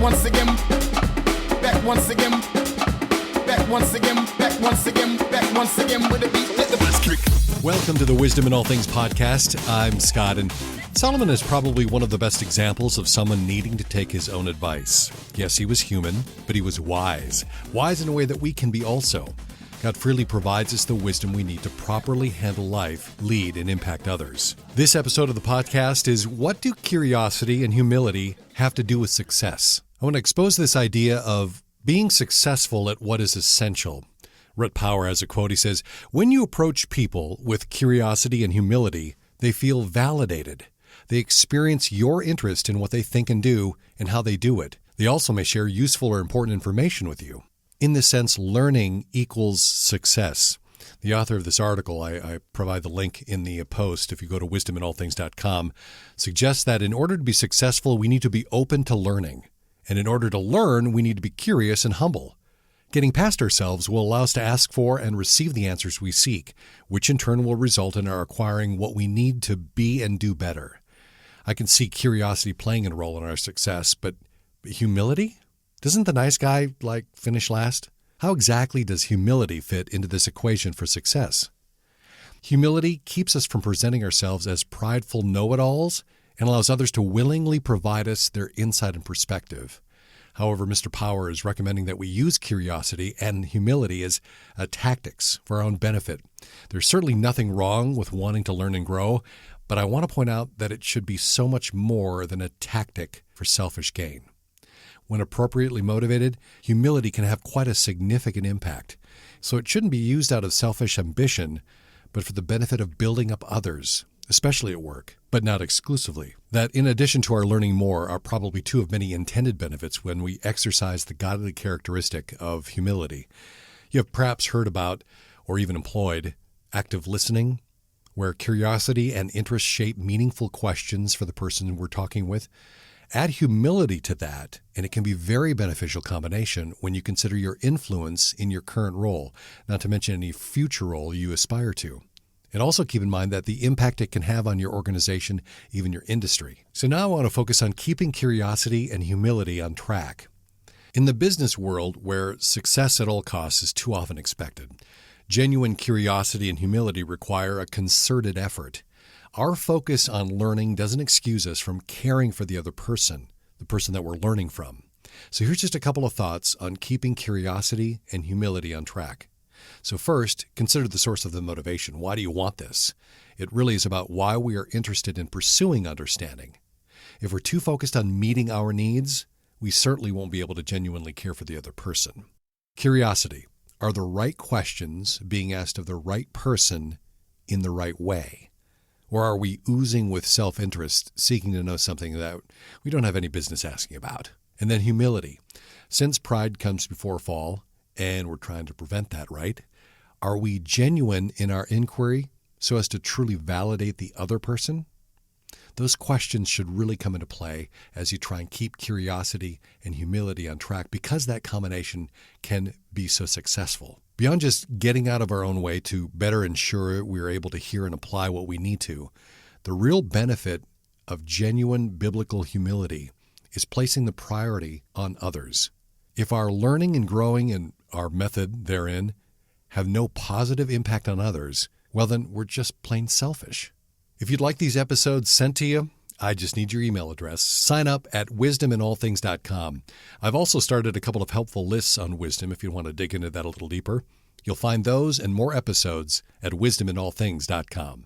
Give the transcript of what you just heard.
once again, back once again, back once again, back once again, back once again with a beat. Let the bass kick. Welcome to the Wisdom in All Things podcast. I'm Scott, and Solomon is probably one of the best examples of someone needing to take his own advice. Yes, he was human, but he was wise. Wise in a way that we can be also. God freely provides us the wisdom we need to properly handle life, lead, and impact others. This episode of the podcast is, what do curiosity and humility have to do with success? I want to expose this idea of being successful at what is essential. Rhett Power has a quote. He says, "When you approach people with curiosity and humility, they feel validated. They experience your interest in what they think and do and how they do it. They also may share useful or important information with you. In this sense, learning equals success." The author of this article, I provide the link in the post if you go to wisdominallthings.com, suggests that in order to be successful, we need to be open to learning. And in order to learn, we need to be curious and humble. Getting past ourselves will allow us to ask for and receive the answers we seek, which in turn will result in our acquiring what we need to be and do better. I can see curiosity playing a role in our success, but humility? Doesn't the nice guy, finish last? How exactly does humility fit into this equation for success? Humility keeps us from presenting ourselves as prideful know-it-alls and allows others to willingly provide us their insight and perspective. However, Mr. Power is recommending that we use curiosity and humility as tactics for our own benefit. There's certainly nothing wrong with wanting to learn and grow, but I want to point out that it should be so much more than a tactic for selfish gain. When appropriately motivated, humility can have quite a significant impact. So it shouldn't be used out of selfish ambition, but for the benefit of building up others, especially at work, but not exclusively. That in addition to our learning more are probably two of many intended benefits when we exercise the godly characteristic of humility. You have perhaps heard about, or even employed, active listening, where curiosity and interest shape meaningful questions for the person we're talking with. Add humility to that, and it can be a very beneficial combination when you consider your influence in your current role, not to mention any future role you aspire to. And also keep in mind that the impact it can have on your organization, even your industry. So now I want to focus on keeping curiosity and humility on track. In the business world, where success at all costs is too often expected, genuine curiosity and humility require a concerted effort. Our focus on learning doesn't excuse us from caring for the other person, the person that we're learning from. So here's just a couple of thoughts on keeping curiosity and humility on track. So first, consider the source of the motivation. Why do you want this? It really is about why we are interested in pursuing understanding. If we're too focused on meeting our needs, we certainly won't be able to genuinely care for the other person. Curiosity. Are the right questions being asked of the right person in the right way? Or are we oozing with self-interest, seeking to know something that we don't have any business asking about? And then humility. Since pride comes before fall, and we're trying to prevent that, right? Are we genuine in our inquiry so as to truly validate the other person? Those questions should really come into play as you try and keep curiosity and humility on track, because that combination can be so successful. Beyond just getting out of our own way to better ensure we're able to hear and apply what we need to, the real benefit of genuine biblical humility is placing the priority on others. If our learning and growing and our method therein have no positive impact on others, well then we're just plain selfish. If you'd like these episodes sent to you, I just need your email address. Sign up at wisdominallthings.com. I've also started a couple of helpful lists on wisdom if you want to dig into that a little deeper. You'll find those and more episodes at wisdominallthings.com.